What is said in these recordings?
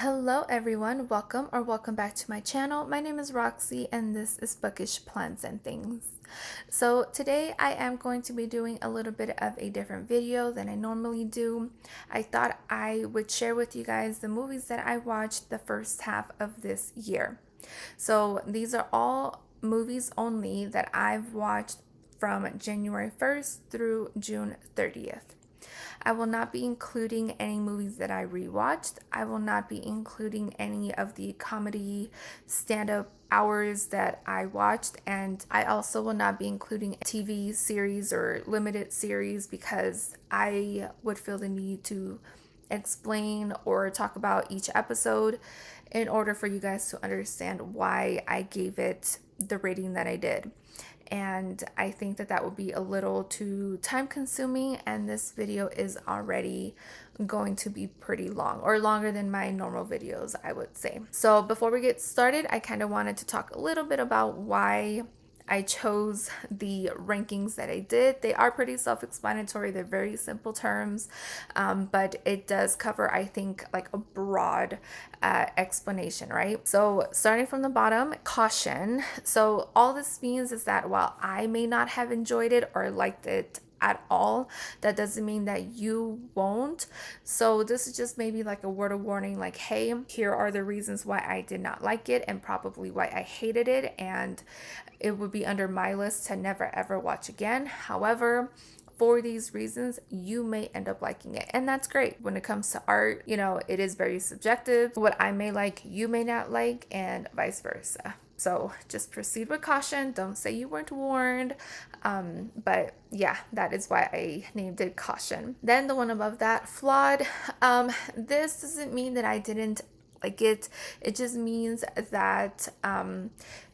Hello everyone, welcome back to my channel. My name is Roxy and this is Bookish Plans and Things. So today I am going to be doing a little bit of a different video than I normally do. I thought I would share with you guys the movies that I watched the first half of this year. So these are all movies only that I've watched from January 1st through June 30th. I will not be including any movies that I rewatched. I will not be including any of the comedy stand-up hours that I watched, and I also will not be including TV series or limited series because I would feel the need to explain or talk about each episode in order for you guys to understand why I gave it the rating that I did. And I think that would be a little too time consuming, and this video is already going to be pretty long, or longer than my normal videos, I would say. So before we get started, I kind of wanted to talk a little bit about why I chose the rankings that I did. They are pretty self-explanatory. They're very simple terms, but it does cover, I think, like a broad explanation, right? So starting from the bottom, caution. So all this means is that while I may not have enjoyed it or liked it at all, that doesn't mean that you won't. So this is just maybe like a word of warning, like, hey, here are the reasons why I did not like it and probably why I hated it, and it would be under my list to never ever watch again. However, for these reasons, you may end up liking it, and that's great. When it comes to art, it is very subjective. What I may like, you may not like, and vice versa. So just proceed with caution. Don't say you weren't warned. But yeah, that is why I named it caution. Then the one above that, flawed. This doesn't mean that I didn't like it. It just means that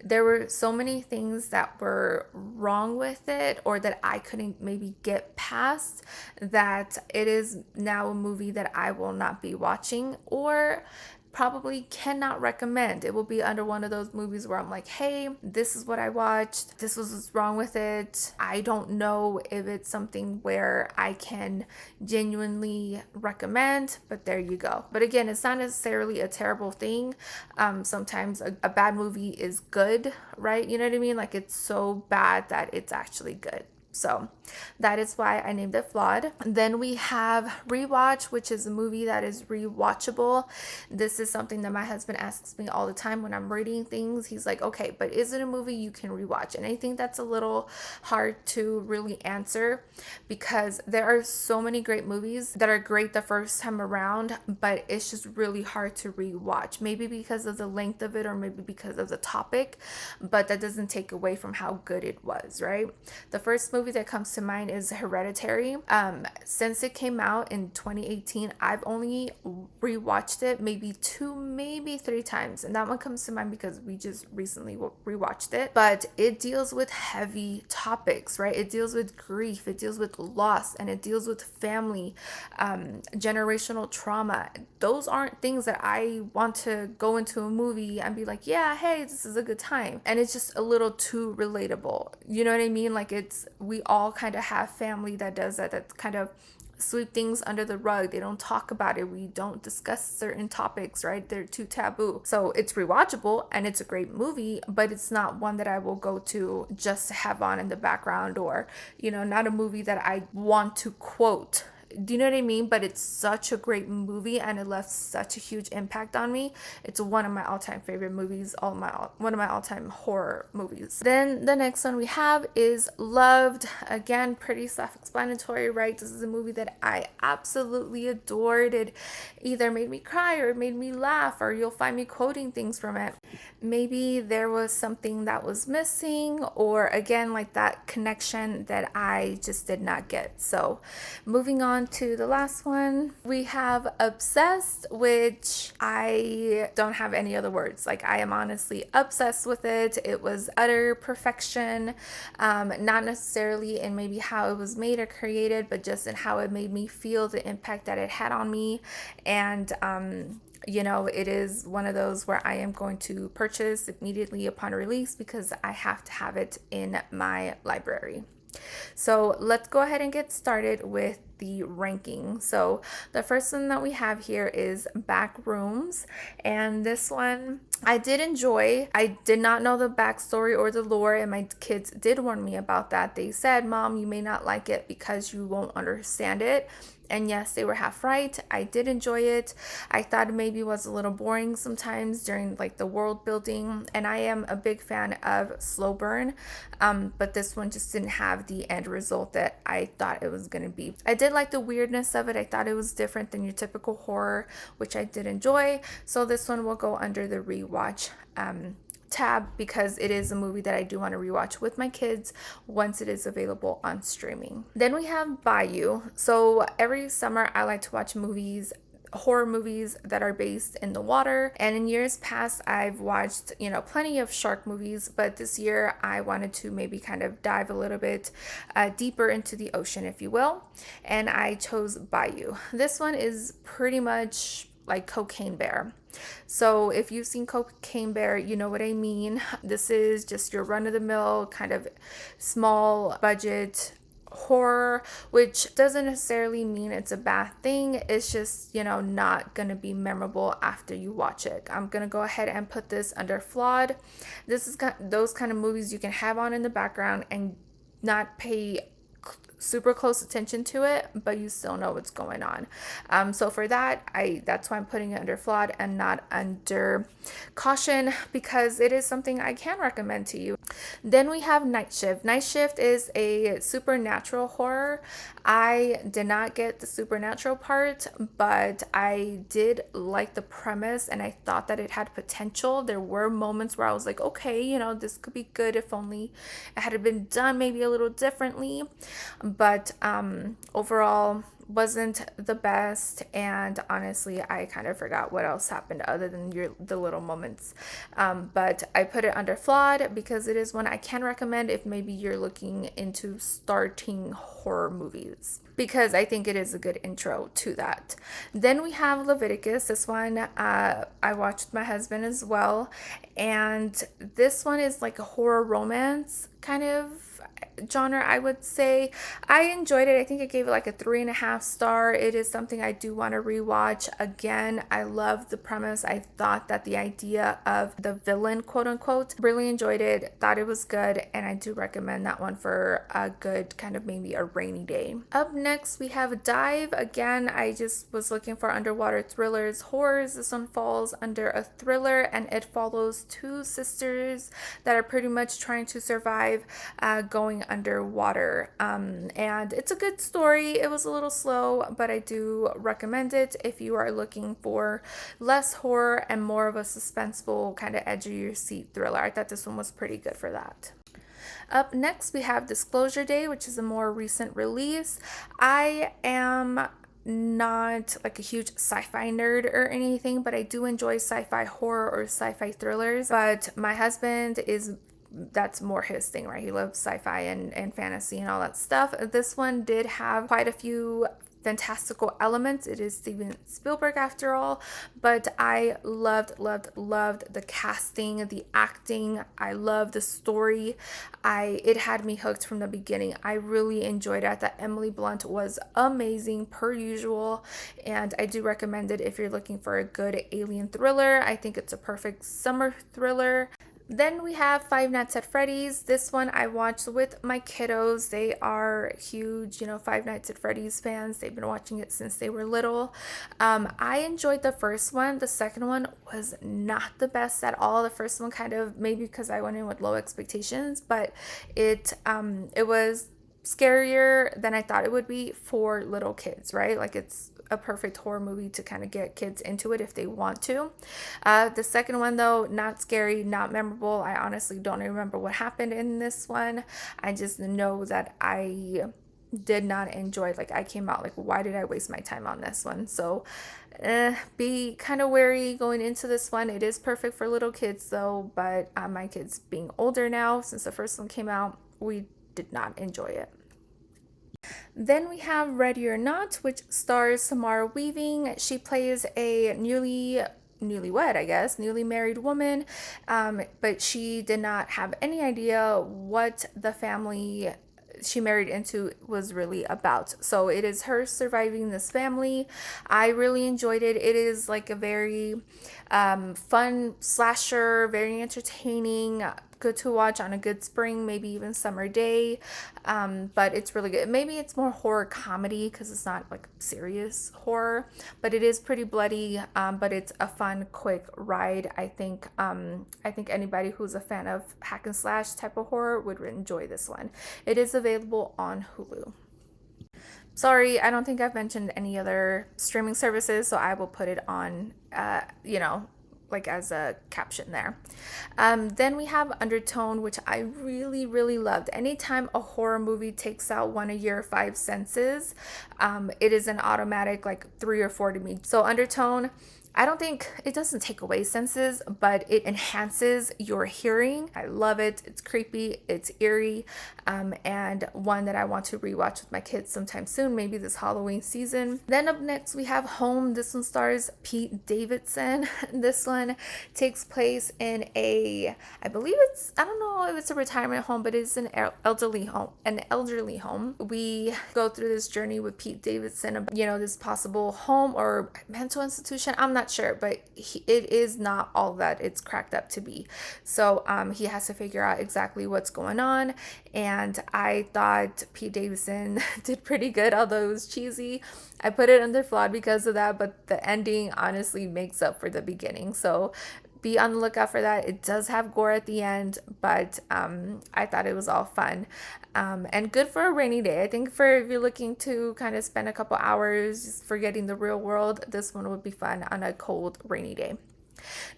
there were so many things that were wrong with it, or that I couldn't maybe get past, that it is now a movie that I will not be watching, or probably cannot recommend. It will be under one of those movies where I'm like, hey, this is what I watched, this was what's wrong with it. I don't know if it's something where I can genuinely recommend, but there you go. But again, it's not necessarily a terrible thing. Sometimes a bad movie is good, right? You know what I mean? Like, it's so bad that it's actually good. So that is why I named it flawed. Then we have rewatch, which is a movie that is rewatchable. This is something that my husband asks me all the time when I'm rating things. He's like, okay, but is it a movie you can rewatch? And I think that's a little hard to really answer, because there are so many great movies that are great the first time around, but it's just really hard to rewatch. Maybe because of the length of it, or maybe because of the topic, but that doesn't take away from how good it was, right? The first movie that comes to mind is Hereditary. Since it came out in 2018, I've only rewatched it maybe 2, maybe 3 times, and that one comes to mind because we just recently rewatched it. But it deals with heavy topics, right? It deals with grief, it deals with loss, and it deals with family, generational trauma. Those aren't things that I want to go into a movie and be like, yeah, hey, this is a good time. And it's just a little too relatable. You know what I mean? Like, we all kind of have family that does that kind of sweep things under the rug. They don't talk about it. We don't discuss certain topics, right? They're too taboo. So it's rewatchable and it's a great movie, but it's not one that I will go to just to have on in the background, or, not a movie that I want to quote. Do you know what I mean? But it's such a great movie and it left such a huge impact on me. It's one of my all-time favorite movies, one of my all-time horror movies. Then the next one we have is Loved. Again, pretty self-explanatory, right? This is a movie that I absolutely adored. It either made me cry or it made me laugh, or you'll find me quoting things from it. Maybe there was something that was missing, or again, like that connection that I just did not get. So moving on to the last one, we have Obsessed, which I don't have any other words. Like, I am honestly obsessed with it. It was utter perfection, not necessarily in maybe how it was made or created, but just in how it made me feel, the impact that it had on me. And it is one of those where I am going to purchase immediately upon release because I have to have it in my library. So let's go ahead and get started with the ranking. So the first one that we have here is Backrooms, and this one I did enjoy. I did not know the backstory or the lore, and my kids did warn me about that. They said, Mom, you may not like it because you won't understand it. And yes, they were half right. I did enjoy it. I thought it maybe was a little boring sometimes during like the world building, and I am a big fan of slow burn, but this one just didn't have the end result that I thought it was going to be. I did like the weirdness of it. I thought it was different than your typical horror, which I did enjoy. So this one will go under the rewatch tab because it is a movie that I do want to rewatch with my kids once it is available on streaming. Then we have Bayou. So every summer I like to watch horror movies that are based in the water, and in years past I've watched plenty of shark movies, but this year I wanted to maybe kind of dive a little bit deeper into the ocean, if you will, and I chose Bayou. This one is pretty much like Cocaine Bear. So if you've seen Cocaine Bear, you know what I mean. This is just your run-of-the-mill kind of small budget horror, which doesn't necessarily mean it's a bad thing. It's just, not gonna be memorable after you watch it. I'm gonna go ahead and put this under flawed. This is those kind of movies you can have on in the background and not pay super close attention to it, but you still know what's going on. So for that's why I'm putting it under flawed and not under caution, because it is something I can recommend to you. Then we have Night Shift. Night Shift is a supernatural horror. I did not get the supernatural part, but I did like the premise and I thought that it had potential. There were moments where I was like, okay, this could be good if only it had been done maybe a little differently. But overall wasn't the best, and honestly I kind of forgot what else happened other than the little moments, but I put it under flawed because it is one I can recommend if maybe you're looking into starting horror movies, because I think it is a good intro to that. Then we have Leviticus. This one I watched with my husband as well, and this one is like a horror romance kind of genre, I would say. I enjoyed it. I think I gave it like a 3.5 star. It is something I do want to rewatch again. I love the premise. I thought that the idea of the villain, quote unquote, really enjoyed it, thought it was good, and I do recommend that one for a good kind of maybe a rainy day. Up next we have Dive. Again, I just was looking for underwater thrillers, horrors. This one falls under a thriller, and it follows two sisters that are pretty much trying to survive going underwater, and it's a good story. It was a little slow, but I do recommend it if you are looking for less horror and more of a suspenseful kind of edge of your seat thriller. I thought this one was pretty good for that. Up next we have Disclosure Day, which is a more recent release. I am not like a huge sci-fi nerd or anything, but I do enjoy sci-fi horror or sci-fi thrillers. But my husband that's more his thing, right? He loves sci-fi and fantasy and all that stuff. This one did have quite a few fantastical elements. It is Steven Spielberg after all, but I loved the casting, the acting. I love the story. It had me hooked from the beginning. I really enjoyed it. I thought Emily Blunt was amazing per usual, and I do recommend it if you're looking for a good alien thriller. I think it's a perfect summer thriller. Then we have Five Nights at Freddy's. This one I watched with my kiddos. They are huge, Five Nights at Freddy's fans. They've been watching it since they were little. I enjoyed the first one. The second one was not the best at all. The first one kind of, maybe because I went in with low expectations, but it was scarier than I thought it would be for little kids, right? Like, it's a perfect horror movie to kind of get kids into it if they want to. The second one, though, not scary, not memorable. I honestly don't remember what happened in this one. I just know that I did not enjoy, like, I came out like, why did I waste my time on this one? So be kind of wary going into this one. It is perfect for little kids though, but my kids being older now, since the first one came out, we did not enjoy it. Then we have Ready or Not, which stars Samara Weaving. She plays a newly married woman, but she did not have any idea what the family she married into was really about. So it is her surviving this family. I really enjoyed it. It is like a very fun slasher, very entertaining, good to watch on a good spring, maybe even summer day. But it's really good. Maybe it's more horror comedy because it's not like serious horror, but it is pretty bloody. But it's a fun, quick ride. I think anybody who's a fan of hack and slash type of horror would enjoy this one. It is available on Hulu. Sorry, I don't think I've mentioned any other streaming services, so I will put it on, like as a caption there. Then we have Undertone, which I really, really loved. Anytime a horror movie takes out one of your five senses, it is an automatic like 3 or 4 to me. So Undertone, I don't think it doesn't take away senses, but it enhances your hearing. I love it. It's creepy, it's eerie, and one that I want to rewatch with my kids sometime soon, maybe this Halloween season. Then up next, we have Home. This one stars Pete Davidson. This one takes place in I believe I don't know if it's a retirement home, but it's an elderly home. We go through this journey with Pete Davidson, this possible home or mental institution. I'm not sure, but it is not all that it's cracked up to be. So he has to figure out exactly what's going on, and I thought Pete Davidson did pretty good, although it was cheesy. I put it under flawed because of that, but the ending honestly makes up for the beginning. So be on the lookout for that. It does have gore at the end, but I thought it was all fun and good for a rainy day. I think if you're looking to kind of spend a couple hours forgetting the real world, this one would be fun on a cold, rainy day.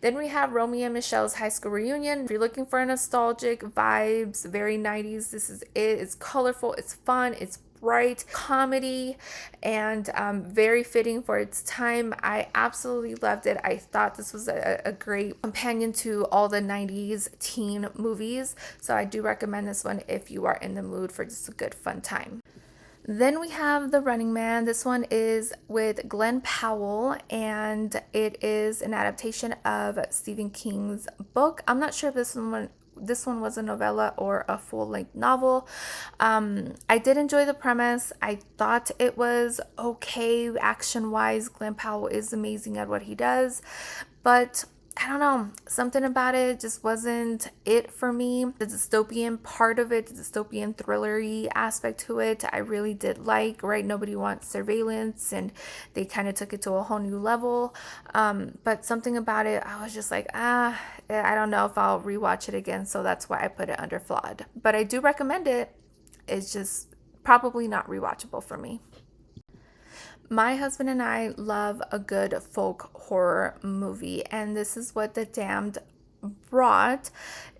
Then we have Romeo and Michelle's high school reunion. If you're looking for nostalgic vibes, very 90s, this is it. It's colorful, it's fun, it's bright comedy, and very fitting for its time. I absolutely loved it. I thought this was a great companion to all the 90s teen movies. So I do recommend this one if you are in the mood for just a good fun time. Then we have The Running Man. This one is with Glenn Powell, and it is an adaptation of Stephen King's book. I'm not sure if this one was a novella or a full-length novel. I did enjoy the premise. I thought it was okay action-wise. Glenn Powell is amazing at what he does, but I don't know, something about it just wasn't it for me. The dystopian part of it, the dystopian thrillery aspect to it, I really did like, right? Nobody wants surveillance, and they kind of took it to a whole new level. But something about it, I was just like, I don't know if I'll rewatch it again, so that's why I put it under flawed. But I do recommend it. It's just probably not rewatchable for me. My husband and I love a good folk horror movie, and this is what The Damned brought.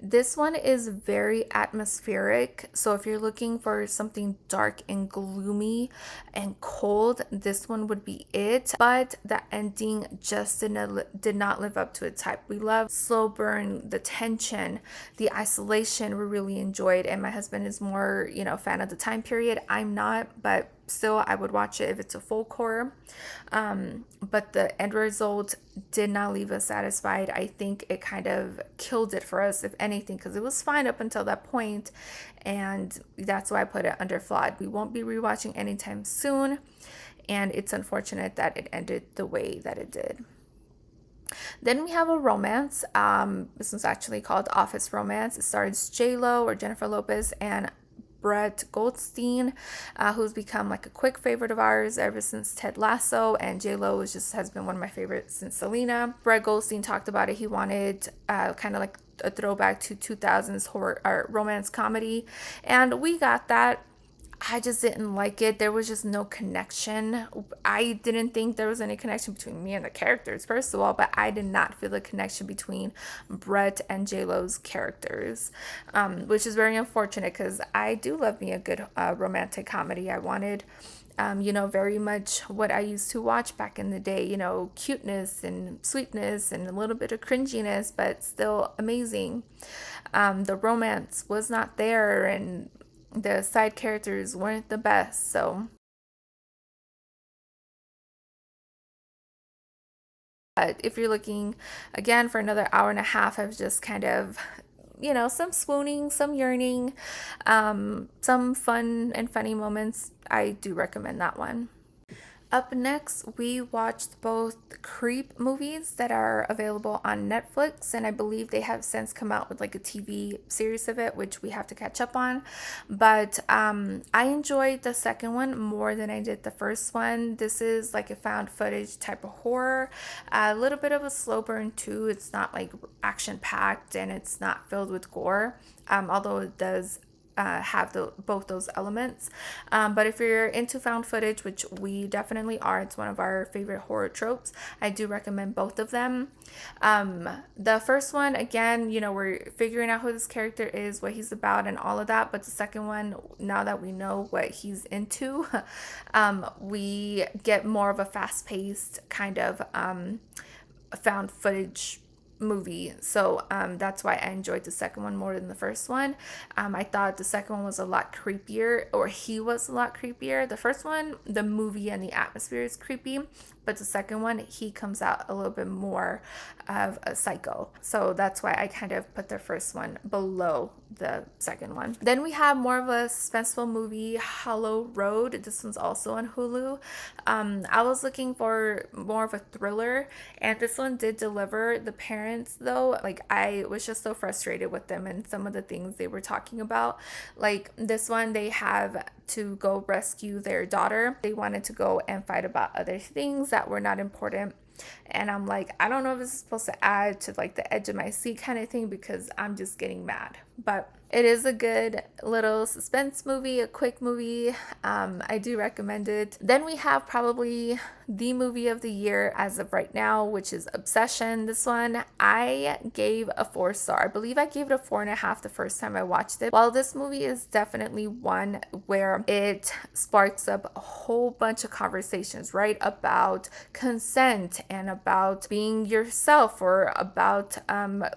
This one is very atmospheric, so if you're looking for something dark and gloomy and cold, this one would be it. But the ending just did not live up to its hype. We love slow burn, the tension, the isolation we really enjoyed, and my husband is more fan of the time period. I'm not, but still I would watch it if it's a folk horror. But the end result did not leave us satisfied. I think it kind of killed it for us, if anything, because it was fine up until that point, and that's why I put it under flawed. We won't be rewatching anytime soon, and it's unfortunate that it ended the way that it did. Then we have a romance. This one's actually called Office Romance. It stars J-Lo, or Jennifer Lopez, and Brett Goldstein, who's become like a quick favorite of ours ever since Ted Lasso, and J-Lo has been one of my favorites since Selena. Brett Goldstein talked about it. He wanted kind of like a throwback to 2000s horror or romance comedy, and we got that. I just didn't like it. There was just no connection. I didn't think there was any connection between me and the characters, first of all, but I did not feel the connection between Brett and J-Lo's characters, which is very unfortunate because I do love me a good romantic comedy. I wanted, very much what I used to watch back in the day, cuteness and sweetness and a little bit of cringiness, but still amazing. The romance was not there, and the side characters weren't the best. So if you're looking again for another hour and a half of just kind of some swooning, some yearning, some fun and funny moments. I do recommend that one. Up next, we watched both Creep movies that are available on Netflix, and I believe they have since come out with like a TV series of it, which we have to catch up on. But I enjoyed the second one more than I did the first one. This is like a found footage type of horror, a little bit of a slow burn too. It's not like action packed and it's not filled with gore, although it does have both those elements. But if you're into found footage, which we definitely are, it's one of our favorite horror tropes, I do recommend both of them. The first one, again, we're figuring out who this character is, what he's about, and all of that. But the second one, now that we know what he's into, we get more of a fast paced kind of found footage movie. So that's why I enjoyed the second one more than the first one. I thought the second one was a lot creepier, or he was a lot creepier. The first one, the movie and the atmosphere is creepy, but the second one, he comes out a little bit more of a psycho. So that's why I kind of put the first one below the second one. Then we have more of a suspenseful movie, Hollow Road. This one's also on Hulu. I was looking for more of a thriller, and this one did deliver. The parents, though, like, I was just so frustrated with them and some of the things they were talking about. Like this one, they have to go rescue their daughter. They wanted to go and fight about other things that were not important. And I'm like, I don't know if this is supposed to add to like the edge of my seat kind of thing, because I'm just getting mad. But it is a good little suspense movie, a quick movie. I do recommend it. Then we have probably the movie of the year as of right now, which is Obsession. This one I gave a 4-star. I believe I gave it a 4.5 the first time I watched it. While this movie is definitely one where it sparks up a whole bunch of conversations, right? About consent and about being yourself, or about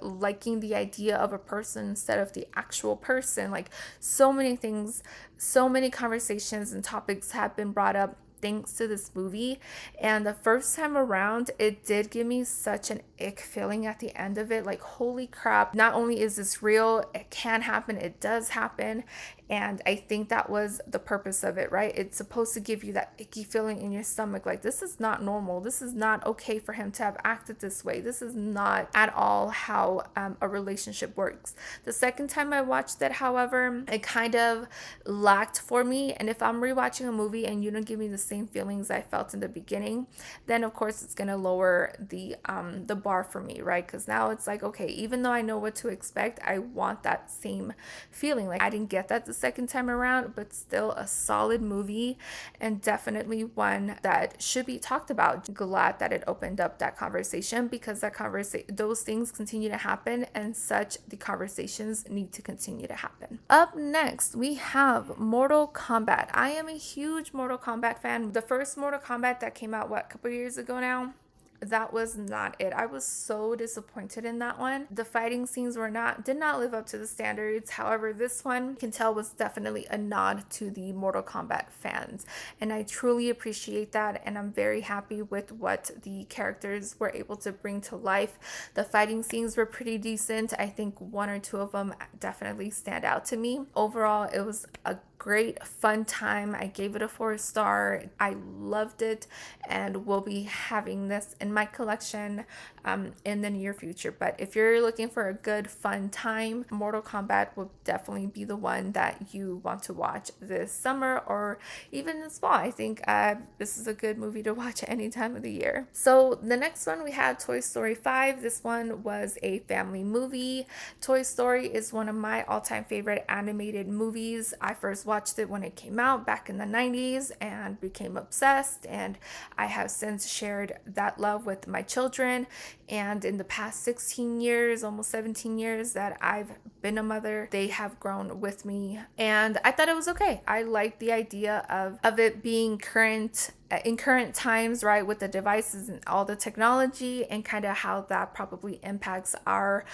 liking the idea of a person instead of the actual person. Like, so many things, so many conversations and topics have been brought up thanks to this movie. And the first time around, it did give me such an ick feeling at the end of it. Like, holy crap, not only is this real, it can happen, it does happen. And I think that was the purpose of it, right? It's supposed to give you that icky feeling in your stomach, like, this is not normal. This is not okay for him to have acted this way. This is not at all how a relationship works. The second time I watched it, however, it kind of lacked for me. And if I'm rewatching a movie and you don't give me the same feelings I felt in the beginning, then of course it's gonna lower the bar for me, right? Because now it's like, okay, even though I know what to expect, I want that same feeling. Like, I didn't get that the second time around, but still a solid movie, and definitely one that should be talked about. Glad that it opened up that conversation, because those things continue to happen, and the conversations need to continue to happen. Up next, we have Mortal Kombat. I am a huge Mortal Kombat fan. The first Mortal Kombat that came out, a couple years ago now? That was not it. I was so disappointed in that one. The fighting scenes did not live up to the standards. However, this one, you can tell, was definitely a nod to the Mortal Kombat fans, and I truly appreciate that, and I'm very happy with what the characters were able to bring to life. The fighting scenes were pretty decent. I think one or two of them definitely stand out to me. Overall, it was a great fun time. I gave it a 4-star. I loved it, and will be having this in my collection in the near future. But if you're looking for a good fun time, Mortal Kombat will definitely be the one that you want to watch this summer, or even this fall. I think this is a good movie to watch at any time of the year. So the next one, we have Toy Story 5. This one was a family movie. Toy Story is one of my all-time favorite animated movies. I first watched it when it came out back in the 90s and became obsessed, and I have since shared that love with my children. And in the past 16 years, almost 17 years that I've been a mother, they have grown with me, and I thought it was okay. I liked the idea of it being in current times, right, with the devices and all the technology, and kind of how that probably impacts our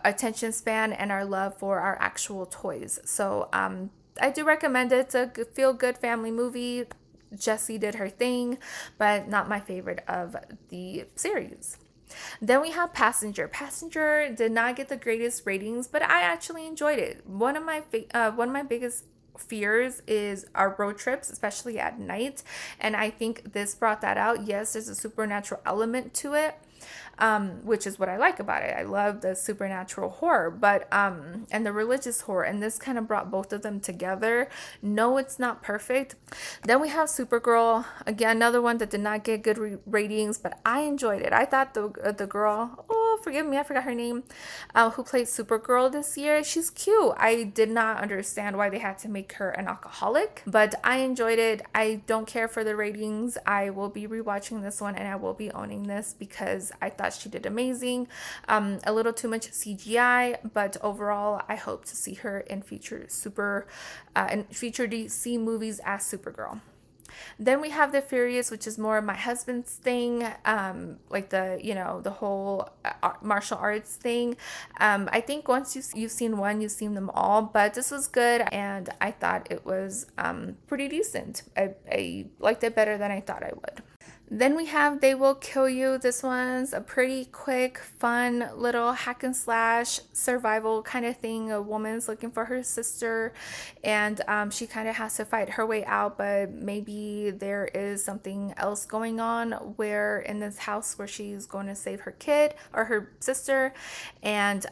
attention span and our love for our actual toys. So I do recommend it. It's a feel-good family movie. Jessie did her thing, but not my favorite of the series. Then we have Passenger. Passenger did not get the greatest ratings, but I actually enjoyed it. One of my biggest fears is our road trips, especially at night, and I think this brought that out. Yes, there's a supernatural element to it, which is what I like about it. I love the supernatural horror, but and the religious horror, and this kind of brought both of them together. No, it's not perfect. Then we have Supergirl, again, another one that did not get good ratings, but I enjoyed it. I thought the girl, oh, forgive me, I forgot her name, who played Supergirl this year, she's cute. I did not understand why they had to make her an alcoholic, but I enjoyed it. I don't care for the ratings. I will be rewatching this one, and I will be owning this because I thought she did amazing. A little too much CGI, but overall, I hope to see her in future DC movies as Supergirl. Then we have The Furious, which is more of my husband's thing, like the whole martial arts thing. I think once you've seen one, you've seen them all, but this was good, and I thought it was pretty decent. I liked it better than I thought I would. Then we have They Will Kill You. This one's a pretty quick, fun little hack and slash survival kind of thing. A woman's looking for her sister, and she kind of has to fight her way out, but maybe there is something else going on where in this house where she's going to save her kid or her sister, and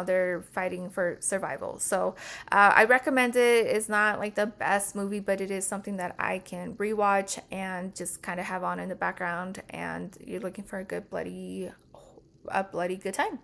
they're fighting for survival. So I recommend it. It's not like the best movie, but it is something that I can rewatch and just kind of have on in the background, and you're looking for a bloody good time.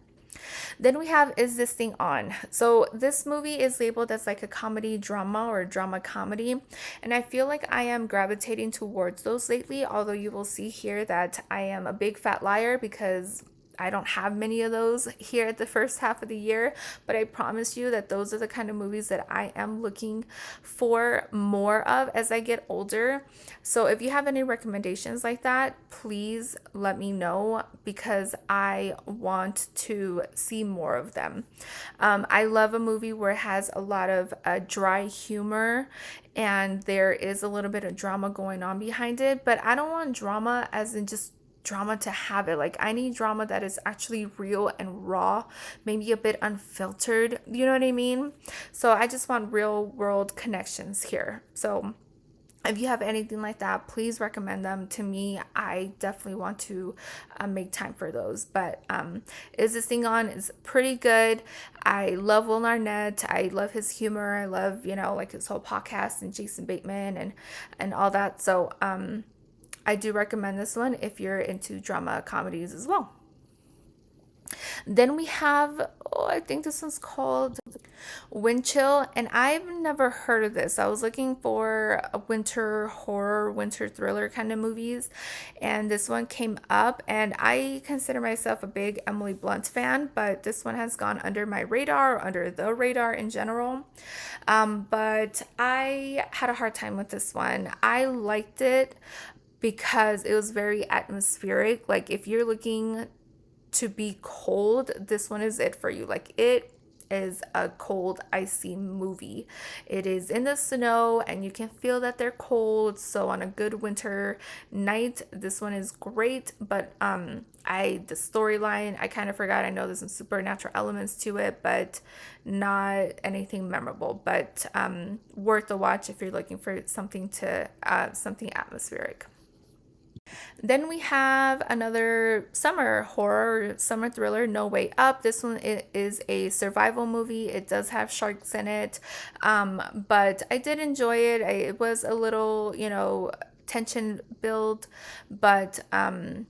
Then we have Is This Thing On? So this movie is labeled as like a comedy drama or drama comedy, and I feel like I am gravitating towards those lately, although you will see here that I am a big fat liar because I don't have many of those here at the first half of the year, but I promise you that those are the kind of movies that I am looking for more of as I get older. So if you have any recommendations like that, please let me know because I want to see more of them. I love a movie where it has a lot of dry humor and there is a little bit of drama going on behind it, but I don't want drama as in just drama to have it. Like, I need drama that is actually real and raw, maybe a bit unfiltered, you know what I mean? So I just want real world connections here. So if you have anything like that, please recommend them to me. I definitely want to make time for those. But Is This Thing On is pretty good. I love Will Arnett. I love his humor. I love, like his whole podcast and Jason Bateman and all that. So I do recommend this one if you're into drama comedies as well. Then we have, I think this one's called Wind Chill, and I've never heard of this. I was looking for a winter horror, winter thriller kind of movies, and this one came up, and I consider myself a big Emily Blunt fan, but this one has gone under my radar, or under the radar in general. But I had a hard time with this one. I liked it because it was very atmospheric. Like, if you're looking to be cold, this one is it for you. Like, it is a cold, icy movie. It is in the snow and you can feel that they're cold. So on a good winter night, this one is great. But the storyline, I kind of forgot. I know there's some supernatural elements to it, but not anything memorable. But worth a watch if you're looking for something atmospheric. Then we have another summer horror, summer thriller, No Way Up. This one is a survival movie. It does have sharks in it, but I did enjoy it. It was a little, tension build, but, again,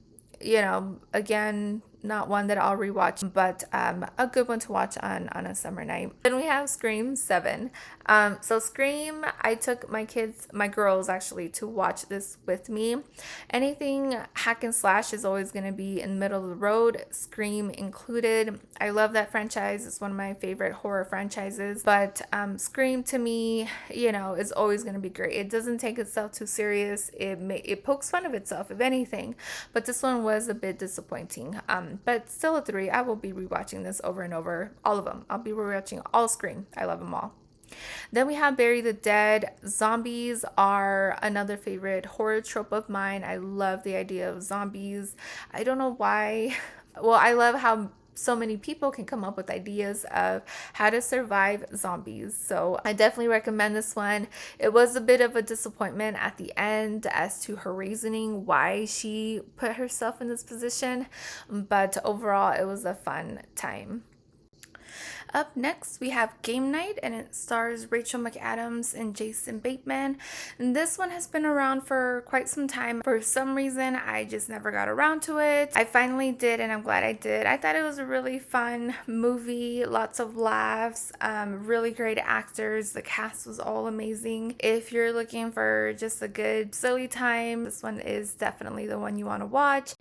not one that I'll rewatch, but a good one to watch on a summer night. Then we have Scream 7. So Scream, I took my girls actually, to watch this with me. Anything hack and slash is always going to be in the middle of the road, Scream included. I love that franchise. It's one of my favorite horror franchises, but Scream to me, is always going to be great. It doesn't take itself too serious. It pokes fun of itself, if anything, but this one was a bit disappointing. But still a 3. I will be rewatching this over and over. All of them. I'll be rewatching all Scream. I love them all. Then we have Bury the Dead. Zombies are another favorite horror trope of mine. I love the idea of zombies. I don't know why. Well, I love how so many people can come up with ideas of how to survive zombies. So I definitely recommend this one. It was a bit of a disappointment at the end as to her reasoning why she put herself in this position, but overall, it was a fun time. Up next, we have Game Night, and it stars Rachel McAdams and Jason Bateman. And this one has been around for quite some time. For some reason, I just never got around to it. I finally did, and I'm glad I did. I thought it was a really fun movie, lots of laughs, really great actors. The cast was all amazing. If you're looking for just a good silly time, this one is definitely the one you want to watch.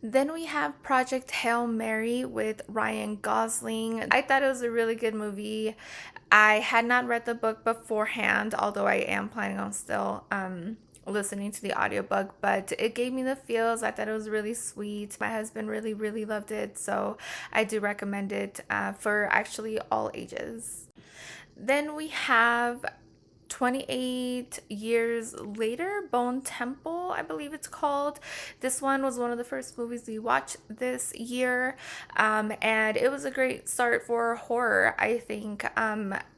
Then we have Project Hail Mary with Ryan Gosling. I thought it was a really good movie. I had not read the book beforehand, although I am planning on still listening to the audiobook, but it gave me the feels. I thought it was really sweet. My husband really, really loved it, so I do recommend it for actually all ages. Then we have 28 Years Later, Bone Temple, I believe it's called. This one was one of the first movies we watched this year, and it was a great start for horror, I think.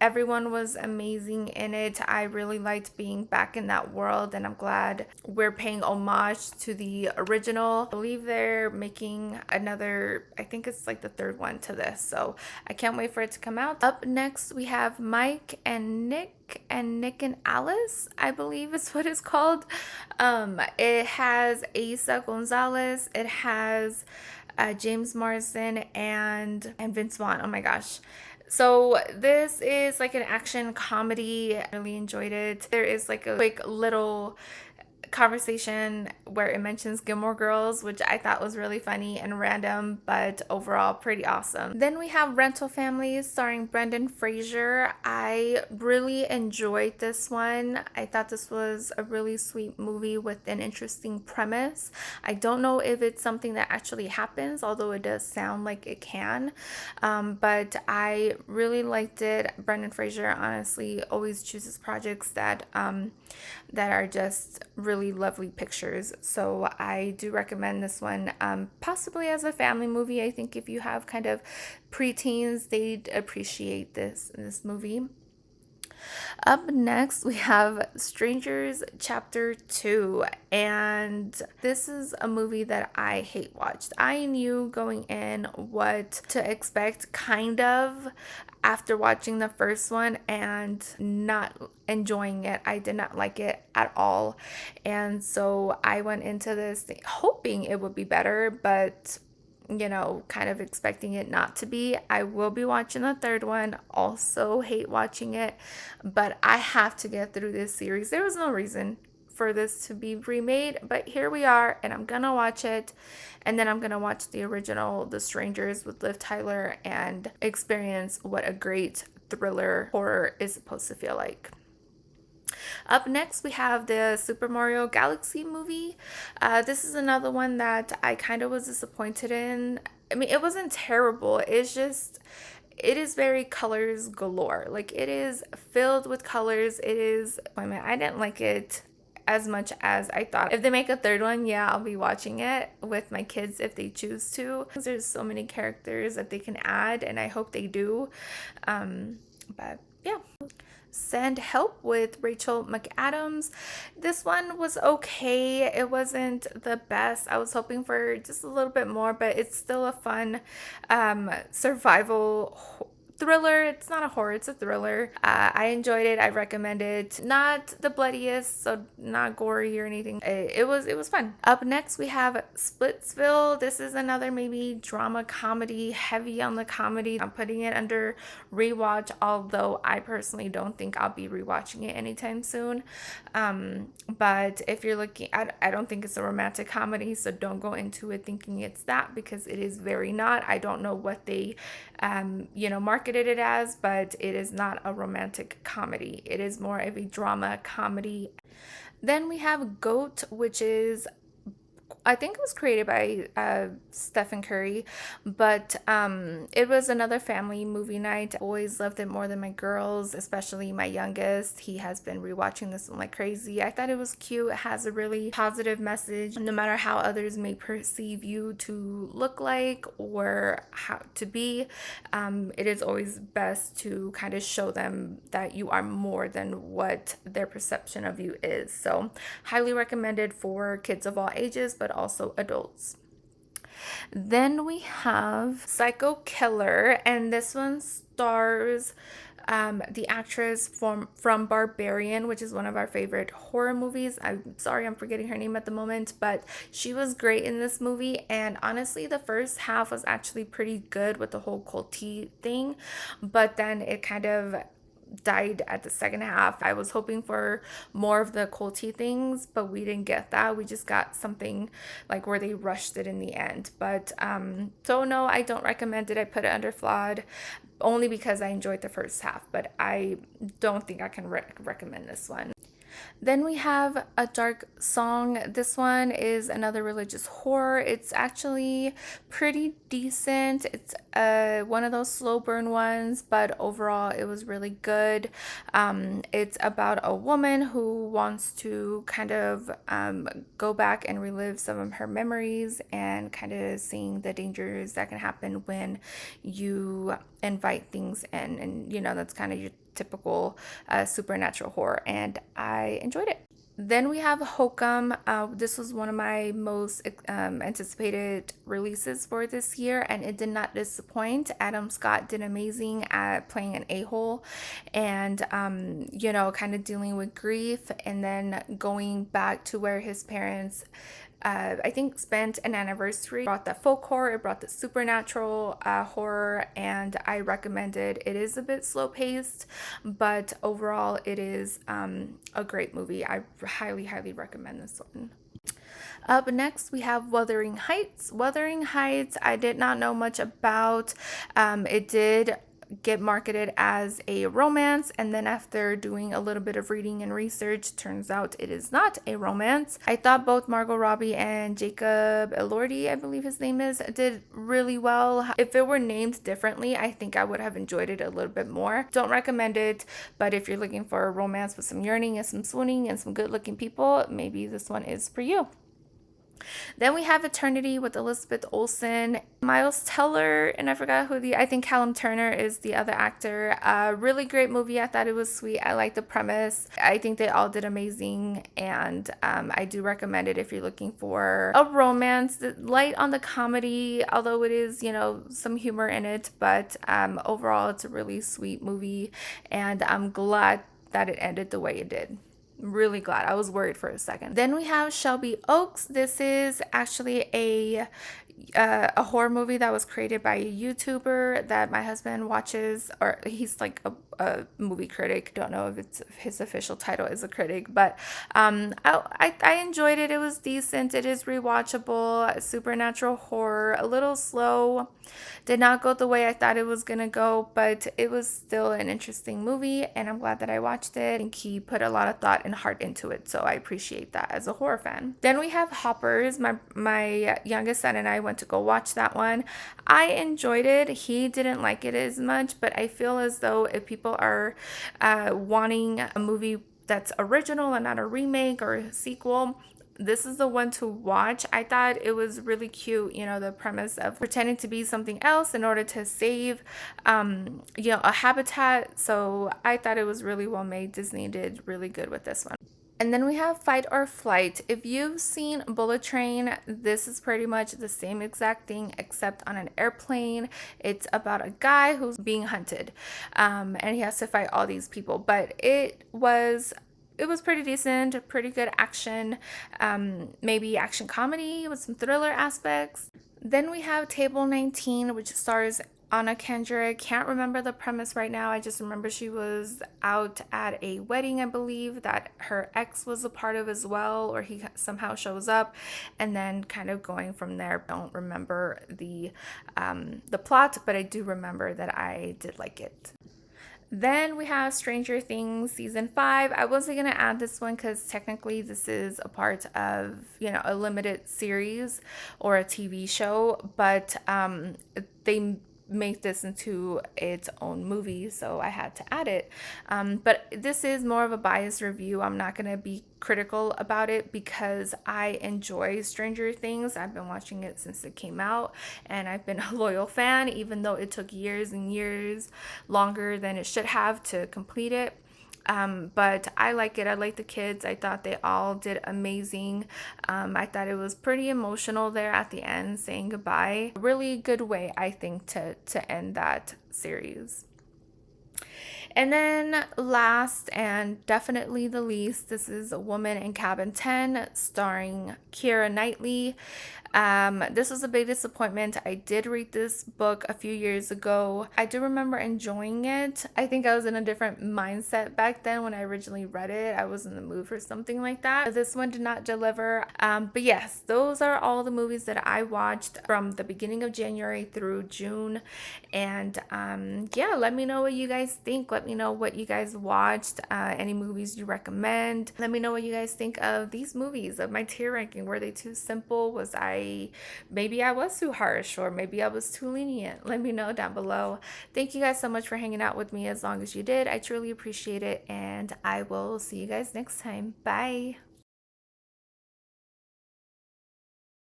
Everyone was amazing in it. I really liked being back in that world, and I'm glad we're paying homage to the original. I believe they're making another, I think it's like the third one to this, so I can't wait for it to come out. Up next, we have Mike and Nick and Alice, I believe is what it's called. It has Isa Gonzalez, it has James Marsden and Vince Vaughn. Oh my gosh. So this is like an action comedy. I really enjoyed it. There is like a quick little conversation where it mentions Gilmore Girls, which I thought was really funny and random, but overall pretty awesome. Then we have Rental Families starring Brendan Fraser. I really enjoyed this one. I thought this was a really sweet movie with an interesting premise. I don't know if it's something that actually happens, although it does sound like it can, but I really liked it. Brendan Fraser honestly always chooses projects that are just really lovely pictures. So I do recommend this one, possibly as a family movie. I think if you have kind of preteens, they'd appreciate this movie. Up next, we have Strangers Chapter 2, and this is a movie that I hate watched. I knew going in what to expect, kind of, after watching the first one and not enjoying it. I did not like it at all, and so I went into this hoping it would be better, but kind of expecting it not to be. I will be watching the third one. Also hate watching it, but I have to get through this series. There was no reason for this to be remade, but here we are, and I'm gonna watch it, and then I'm gonna watch the original, The Strangers with Liv Tyler, and experience what a great thriller horror is supposed to feel like. Up next, we have the Super Mario Galaxy movie. This is another one that I kind of was disappointed in. I mean, it wasn't terrible. It's just, it is very colors galore. Like, it is filled with colors. It is, I mean, I didn't like it as much as I thought. If they make a third one, yeah, I'll be watching it with my kids if they choose to. There's so many characters that they can add, and I hope they do. But yeah. Send Help with Rachel McAdams. This one was okay. It wasn't the best. I was hoping for just a little bit more, but it's still a fun survival thriller. It's not a horror, it's a thriller. I enjoyed it. I recommend it. Not the bloodiest, so not gory or anything. It was fun. Up next, we have Splitsville. This is another maybe drama comedy, heavy on the comedy. I'm putting it under rewatch, although I personally don't think I'll be rewatching it anytime soon. But if you're looking, I don't think it's a romantic comedy, so don't go into it thinking it's that, because it is very not. I don't know what they marketed it as, but it is not a romantic comedy. It is more of a drama comedy. Then we have Goat, which is I think it was created by Stephen Curry, but it was another family movie night. Boys loved it more than my girls, especially my youngest. He has been rewatching this one like crazy. I thought it was cute. It has a really positive message. No matter how others may perceive you to look like or how to be, it is always best to kind of show them that you are more than what their perception of you is. So, highly recommended for kids of all ages, but also adults. Then we have Psycho Killer, and this one stars the actress from Barbarian, which is one of our favorite horror movies. I'm sorry, I'm forgetting her name at the moment, but she was great in this movie. And honestly, the first half was actually pretty good with the whole culty thing, but then it kind of died at the second half. I was hoping for more of the culty things, but we didn't get that. We just got something like where they rushed it in the end. But so no, I don't recommend it. I put it under flawed only because I enjoyed the first half, but I don't think I can recommend this one. Then we have A Dark Song. This one is another religious horror. It's actually pretty decent. It's one of those slow burn ones, but overall it was really good. It's about a woman who wants to kind of go back and relive some of her memories and kind of seeing the dangers that can happen when you invite things in. And, you know, that's kind of your typical supernatural horror, and I enjoyed it. Then we have Hokum. This was one of my most anticipated releases for this year, and it did not disappoint. Adam Scott did amazing at playing an a-hole and, you know, kind of dealing with grief and then going back to where his parents I think spent an anniversary. It brought the folk horror, it brought the supernatural horror, and I recommend it. It is a bit slow paced, but overall it is a great movie. I highly recommend this one. Up next, we have Wuthering Heights. Wuthering Heights, I did not know much about. It did get marketed as a romance, and then after doing a little bit of reading and research, turns out it is not a romance. I thought both Margot Robbie and Jacob Elordi, I believe his name is, did really well. If it were named differently, I think I would have enjoyed it a little bit more. Don't recommend it, but if you're looking for a romance with some yearning and some swooning and some good looking people, maybe this one is for you. Then we have Eternity with Elizabeth Olsen, Miles Teller, and I forgot who I think Callum Turner is the other actor. Really great movie. I thought it was sweet. I like the premise. I think they all did amazing, and I do recommend it if you're looking for a romance, light on the comedy, although it is, you know, some humor in it, but overall it's a really sweet movie, and I'm glad that it ended the way it did. Really glad. I was worried for a second. Then we have Shelby Oaks. This is actually a horror movie that was created by a YouTuber that my husband watches, or he's like a movie critic. Don't know if it's his official title is a critic, but I enjoyed it. It was decent. It is rewatchable. Supernatural horror, a little slow. Did not go the way I thought it was gonna go, but it was still an interesting movie, and I'm glad that I watched it. I think he put a lot of thought and heart into it, so I appreciate that as a horror fan. Then we have Hoppers. My youngest son and I went to go watch that one. I enjoyed it. He didn't like it as much, but I feel as though if people are wanting a movie that's original and not a remake or a sequel, this is the one to watch. I thought it was really cute, you know, the premise of pretending to be something else in order to save, you know, a habitat. So I thought it was really well made. Disney did really good with this one. And then we have Fight or Flight. If you've seen Bullet Train, this is pretty much the same exact thing except on an airplane. It's about a guy who's being hunted, and he has to fight all these people. But it was pretty decent, pretty good action, maybe action comedy with some thriller aspects. Then we have Table 19, which stars Anna Kendrick. Can't remember the premise right now. I just remember she was out at a wedding, I believe, that her ex was a part of as well, or he somehow shows up, and then kind of going from there. Don't remember the plot, but I do remember that I did like it. Then we have Stranger Things season 5. I wasn't going to add this one because technically this is a part of, a limited series or a TV show, but they make this into its own movie, so I had to add it. But this is more of a biased review. I'm not going to be critical about it because I enjoy Stranger Things. I've been watching it since it came out, and I've been a loyal fan, even though it took years and years longer than it should have to complete it. But I like it. I like the kids. I thought they all did amazing. I thought it was pretty emotional there at the end, saying goodbye. A really good way, I think, to end that series. And then last and definitely the least, this is A Woman in Cabin 10 starring Keira Knightley. This was a big disappointment. I did read this book a few years ago. I do remember enjoying it. I think I was in a different mindset back then when I originally read it. I was in the mood for something like that. This one did not deliver. But yes, those are all the movies that I watched from the beginning of January through June. And yeah, let me know what you guys think. Let me know what you guys watched, any movies you recommend. Let me know what you guys think of these movies, of my tier ranking. Were they too simple? Maybe I was too harsh, or maybe I was too lenient? Let me know down below. Thank you guys so much for hanging out with me as long as you did. I truly appreciate it, and I will see you guys next time. Bye.